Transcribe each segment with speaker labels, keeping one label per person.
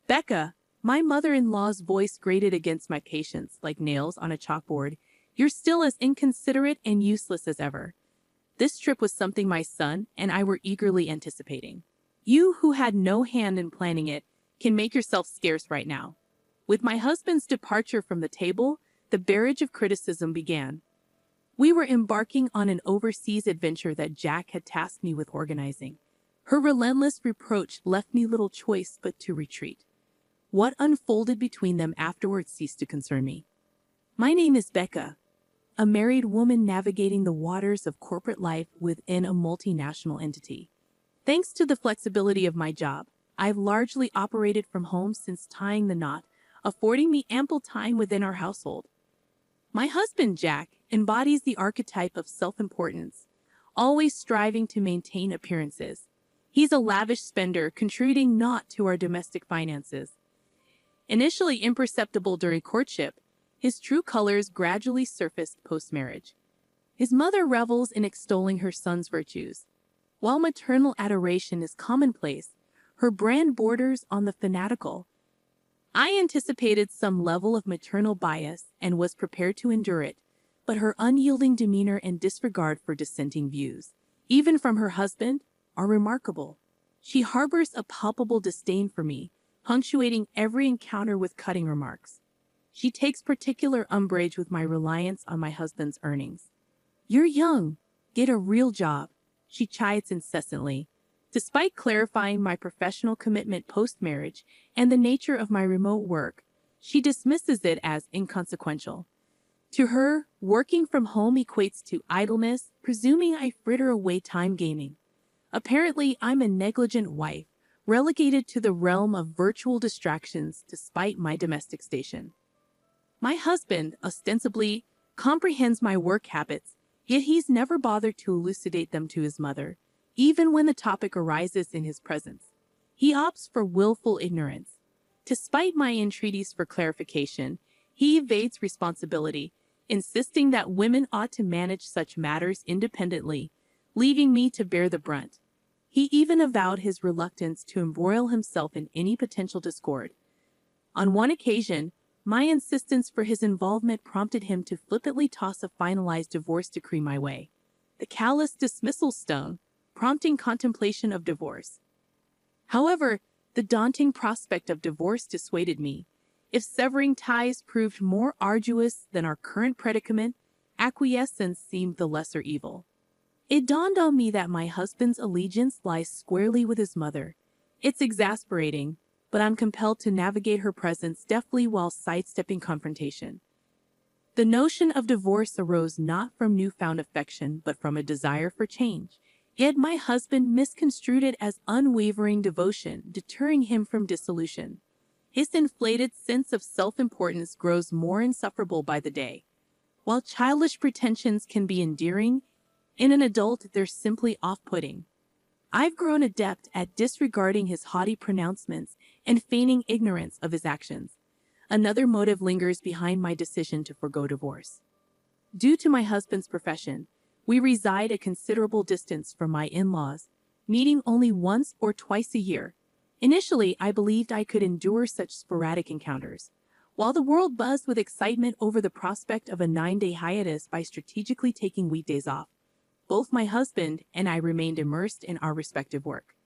Speaker 1: Becca, my mother-in-law's voice grated against my patience like nails on a chalkboard. You're still as inconsiderate and useless as ever. This trip was something my son and I were eagerly anticipating. You, who had no hand in planning it, can make yourself scarce right now. With my husband's departure from the table, the barrage of criticism began. We were embarking on an overseas adventure that Jack had tasked me with organizing. Her relentless reproach left me little choice but to retreat. What unfolded between them afterwards ceased to concern me. My name is Becca, a married woman navigating the waters of corporate life within a multinational entity. Thanks to the flexibility of my job, I've largely operated from home since tying the knot, affording me ample time within our household. My husband, Jack, embodies the archetype of self-importance, always striving to maintain appearances. He's a lavish spender, contributing naught to our domestic finances. Initially imperceptible during courtship, his true colors gradually surfaced post-marriage. His mother revels in extolling her son's virtues. While maternal adoration is commonplace, her brand borders on the fanatical. I anticipated some level of maternal bias and was prepared to endure it, but her unyielding demeanor and disregard for dissenting views, even from her husband, are remarkable. She harbors a palpable disdain for me, punctuating every encounter with cutting remarks. She takes particular umbrage with my reliance on my husband's earnings. "You're young. Get a real job," she chides incessantly. Despite clarifying my professional commitment post-marriage and the nature of my remote work, she dismisses it as inconsequential. To her, working from home equates to idleness, presuming I fritter away time gaming. Apparently, I'm a negligent wife, relegated to the realm of virtual distractions despite my domestic station. My husband, ostensibly, comprehends my work habits, yet he's never bothered to elucidate them to his mother, even when the topic arises in his presence. He opts for willful ignorance. Despite my entreaties for clarification, he evades responsibility, insisting that women ought to manage such matters independently, leaving me to bear the brunt. He even avowed his reluctance to embroil himself in any potential discord. On one occasion, my insistence for his involvement prompted him to flippantly toss a finalized divorce decree my way. The callous dismissal stung, prompting contemplation of divorce. However, the daunting prospect of divorce dissuaded me. If severing ties proved more arduous than our current predicament, acquiescence seemed the lesser evil. It dawned on me that my husband's allegiance lies squarely with his mother. It's exasperating, but I'm compelled to navigate her presence deftly while sidestepping confrontation. The notion of divorce arose not from newfound affection, but from a desire for change. Yet my husband misconstrued it as unwavering devotion, deterring him from dissolution. His inflated sense of self-importance grows more insufferable by the day. While childish pretensions can be endearing, in an adult they're simply off-putting. I've grown adept at disregarding his haughty pronouncements and feigning ignorance of his actions. Another motive lingers behind my decision to forgo divorce. Due to my husband's profession, we reside a considerable distance from my in-laws, meeting only once or twice a year. Initially, I believed I could endure such sporadic encounters. While the world buzzed with excitement over the prospect of a 9-day hiatus by strategically taking weekdays off, both my husband and I remained immersed in our respective work.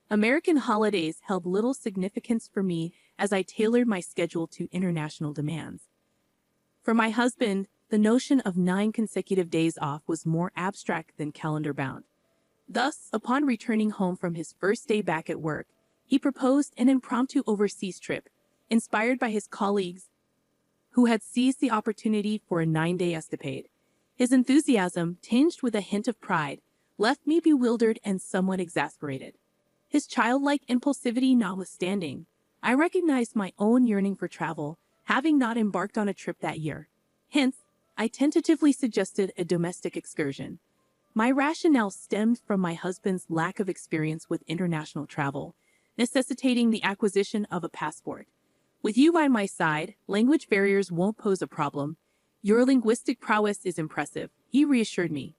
Speaker 1: American holidays held little significance for me as I tailored my schedule to international demands. For my husband, the notion of 9 consecutive days off was more abstract than calendar-bound. Thus, upon returning home from his first day back at work, he proposed an impromptu overseas trip, inspired by his colleagues who had seized the opportunity for a 9-day escapade. His enthusiasm, tinged with a hint of pride, left me bewildered and somewhat exasperated. His childlike impulsivity notwithstanding, I recognized my own yearning for travel, having not embarked on a trip that year. Hence, I tentatively suggested a domestic excursion. My rationale stemmed from my husband's lack of experience with international travel, necessitating the acquisition of a passport. With you by my side, language barriers won't pose a problem. Your linguistic prowess is impressive, he reassured me.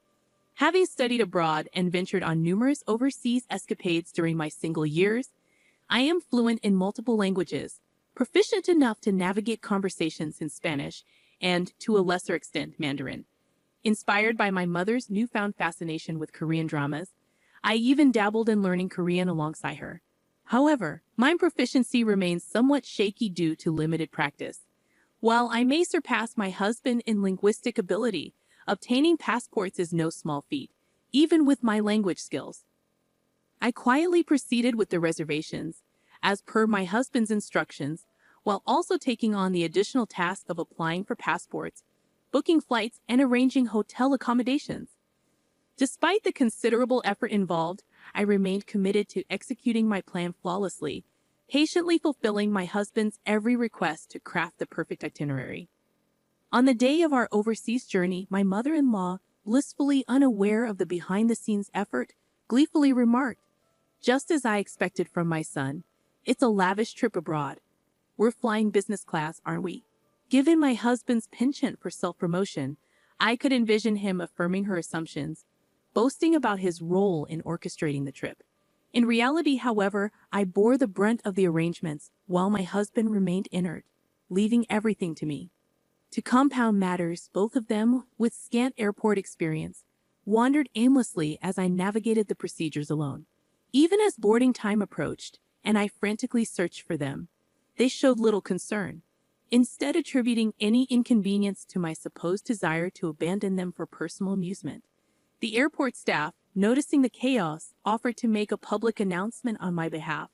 Speaker 1: Having studied abroad and ventured on numerous overseas escapades during my single years, I am fluent in multiple languages, proficient enough to navigate conversations in Spanish and, to a lesser extent, Mandarin. Inspired by my mother's newfound fascination with Korean dramas, I even dabbled in learning Korean alongside her. However, my proficiency remains somewhat shaky due to limited practice. While I may surpass my husband in linguistic ability, obtaining passports is no small feat, even with my language skills. I quietly proceeded with the reservations, as per my husband's instructions, while also taking on the additional task of applying for passports, booking flights, and arranging hotel accommodations. Despite the considerable effort involved, I remained committed to executing my plan flawlessly, patiently fulfilling my husband's every request to craft the perfect itinerary. On the day of our overseas journey, my mother-in-law, blissfully unaware of the behind-the-scenes effort, gleefully remarked, just as I expected from my son, "It's a lavish trip abroad. We're flying business class, aren't we?" Given my husband's penchant for self-promotion, I could envision him affirming her assumptions, boasting about his role in orchestrating the trip. In reality, however, I bore the brunt of the arrangements, while my husband remained inert, leaving everything to me. To compound matters, both of them, with scant airport experience, wandered aimlessly as I navigated the procedures alone. Even as boarding time approached, and I frantically searched for them, they showed little concern, instead attributing any inconvenience to my supposed desire to abandon them for personal amusement. The airport staff, noticing the chaos, offered to make a public announcement on my behalf,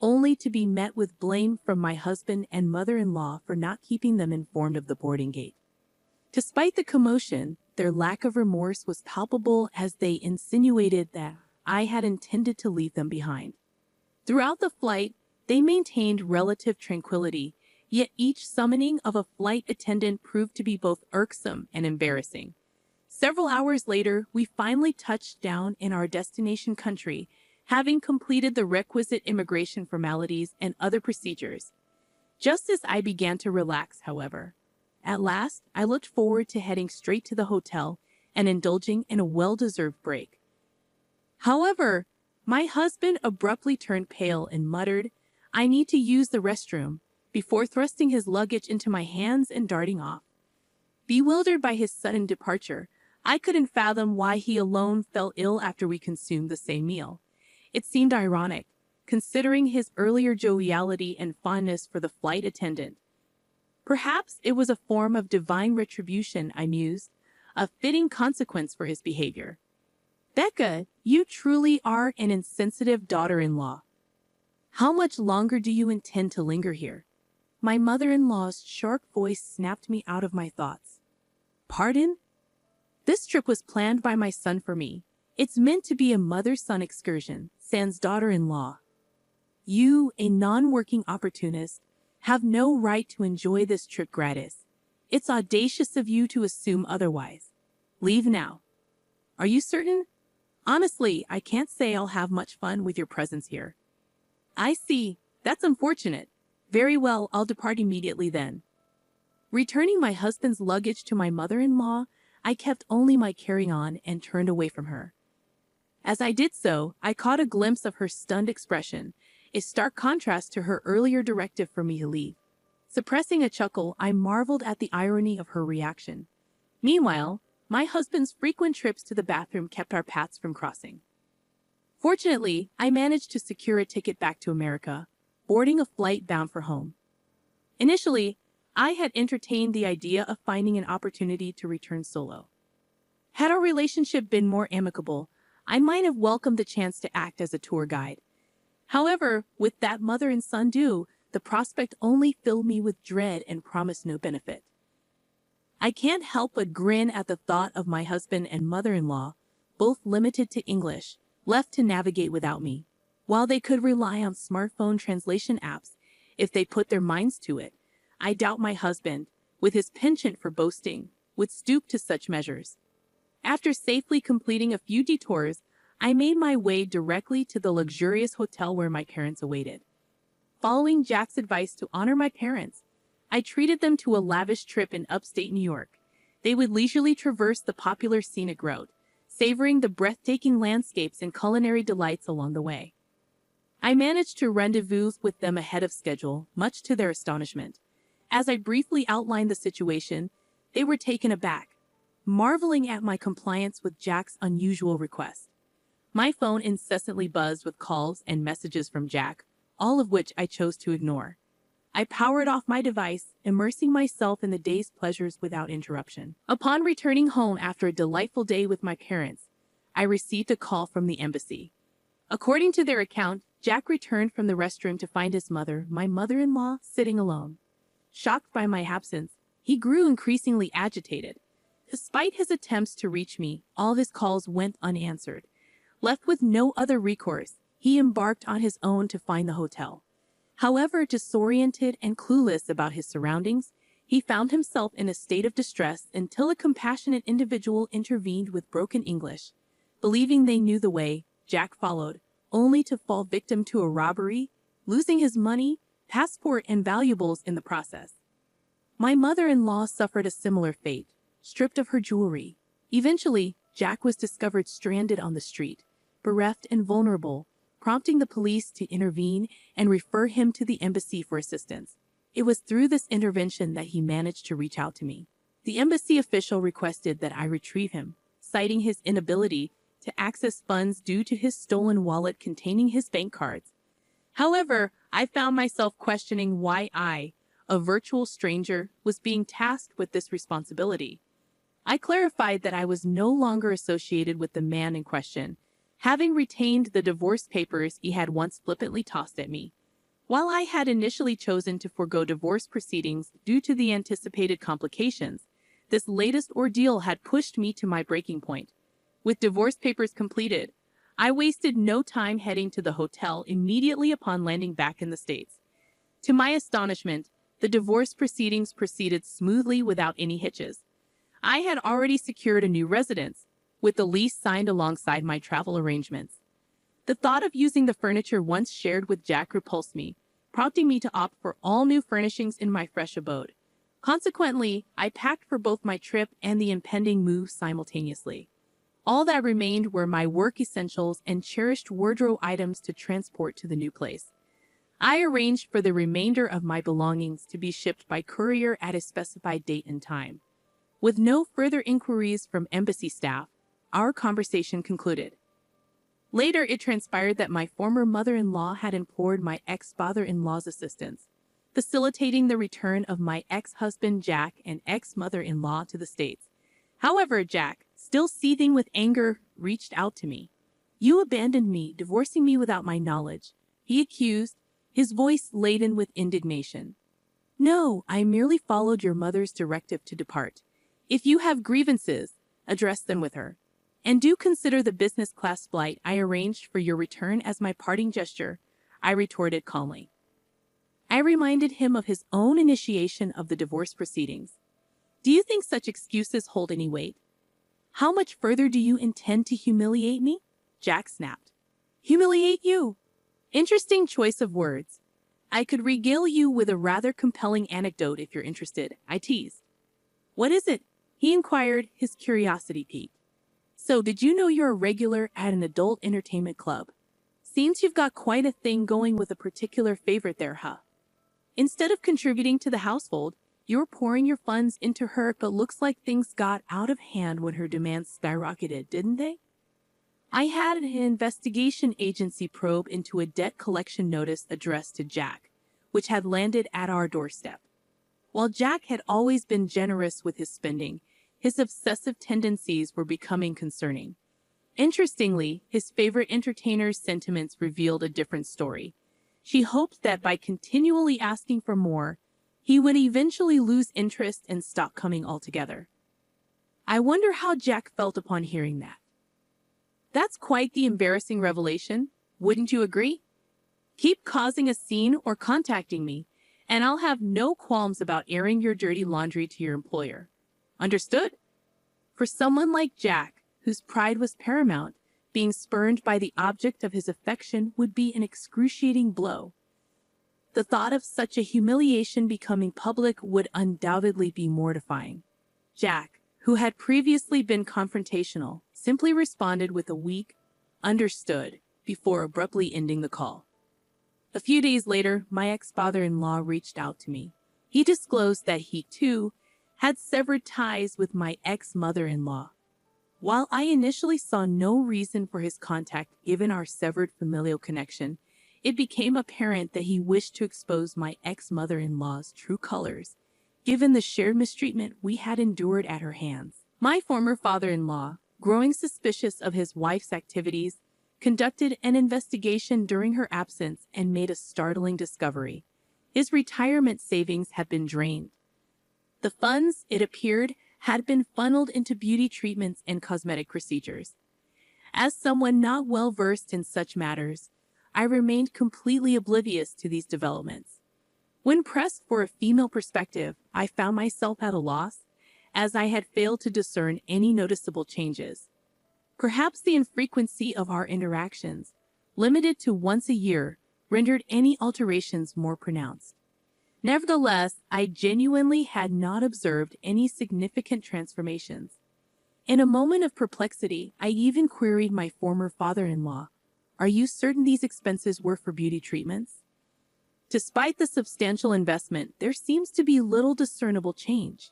Speaker 1: only to be met with blame from my husband and mother-in-law for not keeping them informed of the boarding gate. Despite the commotion, their lack of remorse was palpable as they insinuated that I had intended to leave them behind. Throughout the flight, they maintained relative tranquility, yet each summoning of a flight attendant proved to be both irksome and embarrassing. Several hours later, we finally touched down in our destination country, having completed the requisite immigration formalities and other procedures. Just as I began to relax, however, at last I looked forward to heading straight to the hotel and indulging in a well-deserved break. However, my husband abruptly turned pale and muttered, "I need to use the restroom," before thrusting his luggage into my hands and darting off. Bewildered by his sudden departure, I couldn't fathom why he alone fell ill after we consumed the same meal. It seemed ironic, considering his earlier joviality and fondness for the flight attendant. Perhaps it was a form of divine retribution, I mused, a fitting consequence for his behavior. "Becca, you truly are an insensitive daughter-in-law. How much longer do you intend to linger here?" My mother-in-law's sharp voice snapped me out of my thoughts. "Pardon? This trip was planned by my son for me. It's meant to be a mother-son excursion, sans daughter-in-law. You, a non-working opportunist, have no right to enjoy this trip gratis. It's audacious of you to assume otherwise. Leave now." "Are you certain?" "Honestly, I can't say I'll have much fun with your presence here." "I see. That's unfortunate. Very well, I'll depart immediately then." Returning my husband's luggage to my mother-in-law, I kept only my carry-on and turned away from her. As I did so, I caught a glimpse of her stunned expression, a stark contrast to her earlier directive for me to leave. Suppressing a chuckle, I marveled at the irony of her reaction. Meanwhile, my husband's frequent trips to the bathroom kept our paths from crossing. Fortunately, I managed to secure a ticket back to America, boarding a flight bound for home. Initially, I had entertained the idea of finding an opportunity to return solo. Had our relationship been more amicable, I might have welcomed the chance to act as a tour guide. However, with that mother and son due, the prospect only filled me with dread and promised no benefit. I can't help but grin at the thought of my husband and mother-in-law, both limited to English, left to navigate without me. While they could rely on smartphone translation apps if they put their minds to it, I doubt my husband, with his penchant for boasting, would stoop to such measures. After safely completing a few detours, I made my way directly to the luxurious hotel where my parents awaited. Following Jack's advice to honor my parents, I treated them to a lavish trip in upstate New York. They would leisurely traverse the popular scenic route, savoring the breathtaking landscapes and culinary delights along the way. I managed to rendezvous with them ahead of schedule, much to their astonishment. As I briefly outlined the situation, they were taken aback, marveling at my compliance with Jack's unusual request. My phone incessantly buzzed with calls and messages from Jack, all of which I chose to ignore. I powered off my device, immersing myself in the day's pleasures without interruption. Upon returning home after a delightful day with my parents, I received a call from the embassy. According to their account, Jack returned from the restroom to find his mother, my mother-in-law, sitting alone. Shocked by my absence, he grew increasingly agitated. Despite his attempts to reach me, all of his calls went unanswered. Left with no other recourse, he embarked on his own to find the hotel. However, disoriented and clueless about his surroundings, he found himself in a state of distress until a compassionate individual intervened with broken English. Believing they knew the way, Jack followed, only to fall victim to a robbery, losing his money, passport, and valuables in the process. My mother-in-law suffered a similar fate, stripped of her jewelry. Eventually, Jack was discovered stranded on the street, bereft and vulnerable, prompting the police to intervene and refer him to the embassy for assistance. It was through this intervention that he managed to reach out to me. The embassy official requested that I retrieve him, citing his inability to access funds due to his stolen wallet containing his bank cards. However, I found myself questioning why I, a virtual stranger, was being tasked with this responsibility. I clarified that I was no longer associated with the man in question, having retained the divorce papers he had once flippantly tossed at me. While I had initially chosen to forego divorce proceedings due to the anticipated complications, this latest ordeal had pushed me to my breaking point. With divorce papers completed, I wasted no time heading to the hotel immediately upon landing back in the States. To my astonishment, the divorce proceedings proceeded smoothly without any hitches. I had already secured a new residence, with the lease signed alongside my travel arrangements. The thought of using the furniture once shared with Jack repulsed me, prompting me to opt for all new furnishings in my fresh abode. Consequently, I packed for both my trip and the impending move simultaneously. All that remained were my work essentials and cherished wardrobe items to transport to the new place. I arranged for the remainder of my belongings to be shipped by courier at a specified date and time. With no further inquiries from embassy staff, our conversation concluded. Later, it transpired that my former mother-in-law had implored my ex-father-in-law's assistance, facilitating the return of my ex-husband Jack and ex-mother-in-law to the States. However, Jack, still seething with anger, reached out to me. "You abandoned me, divorcing me without my knowledge," he accused, his voice laden with indignation. "No, I merely followed your mother's directive to depart. If you have grievances, address them with her. And do consider the business class flight I arranged for your return as my parting gesture," I retorted calmly. I reminded him of his own initiation of the divorce proceedings. "Do you think such excuses hold any weight? How much further do you intend to humiliate me?" Jack snapped. "Humiliate you? Interesting choice of words. I could regale you with a rather compelling anecdote if you're interested," I teased. "What is it?" he inquired, his curiosity piqued. "So, did you know you're a regular at an adult entertainment club? Seems you've got quite a thing going with a particular favorite there, huh? Instead of contributing to the household, you're pouring your funds into her, but looks like things got out of hand when her demands skyrocketed, didn't they?" I had an investigation agency probe into a debt collection notice addressed to Jack, which had landed at our doorstep. While Jack had always been generous with his spending, his obsessive tendencies were becoming concerning. Interestingly, his favorite entertainer's sentiments revealed a different story. She hoped that by continually asking for more, he would eventually lose interest and stop coming altogether. I wonder how Jack felt upon hearing that. That's quite the embarrassing revelation, wouldn't you agree? Keep causing a scene or contacting me, and I'll have no qualms about airing your dirty laundry to your employer. Understood? For someone like Jack, whose pride was paramount, being spurned by the object of his affection would be an excruciating blow. The thought of such a humiliation becoming public would undoubtedly be mortifying. Jack, who had previously been confrontational, simply responded with a weak, "Understood," before abruptly ending the call. A few days later, my ex-father-in-law reached out to me. He disclosed that he, too, had severed ties with my ex-mother-in-law. While I initially saw no reason for his contact given our severed familial connection, it became apparent that he wished to expose my ex-mother-in-law's true colors, given the shared mistreatment we had endured at her hands. My former father-in-law, growing suspicious of his wife's activities, conducted an investigation during her absence and made a startling discovery. His retirement savings had been drained. The funds, it appeared, had been funneled into beauty treatments and cosmetic procedures. As someone not well versed in such matters, I remained completely oblivious to these developments. When pressed for a female perspective, I found myself at a loss, as I had failed to discern any noticeable changes. Perhaps the infrequency of our interactions, limited to once a year, rendered any alterations more pronounced. Nevertheless, I genuinely had not observed any significant transformations. In a moment of perplexity, I even queried my former father-in-law, "Are you certain these expenses were for beauty treatments?" Despite the substantial investment, there seems to be little discernible change.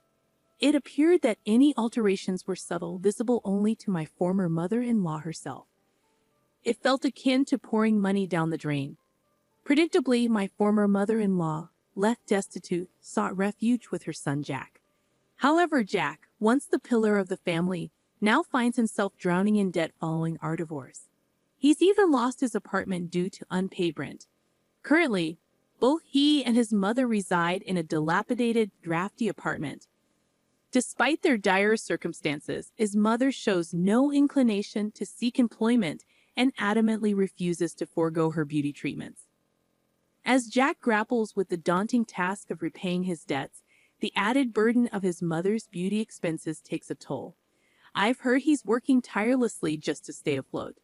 Speaker 1: It appeared that any alterations were subtle, visible only to my former mother-in-law herself. It felt akin to pouring money down the drain. Predictably, my former mother-in-law, left destitute, sought refuge with her son Jack. However, Jack, once the pillar of the family, now finds himself drowning in debt following our divorce. He's even lost his apartment due to unpaid rent. Currently, both he and his mother reside in a dilapidated, drafty apartment. Despite their dire circumstances, his mother shows no inclination to seek employment and adamantly refuses to forego her beauty treatments. As Jack grapples with the daunting task of repaying his debts, the added burden of his mother's beauty expenses takes a toll. I've heard he's working tirelessly just to stay afloat.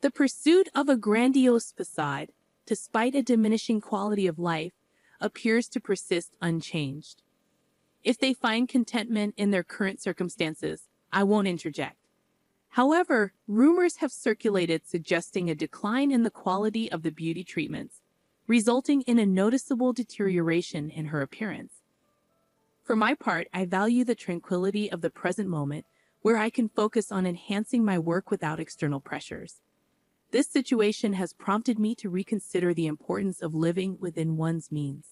Speaker 1: The pursuit of a grandiose facade, despite a diminishing quality of life, appears to persist unchanged. If they find contentment in their current circumstances, I won't interject. However, rumors have circulated suggesting a decline in the quality of the beauty treatments, resulting in a noticeable deterioration in her appearance. For my part, I value the tranquility of the present moment, where I can focus on enhancing my work without external pressures. This situation has prompted me to reconsider the importance of living within one's means.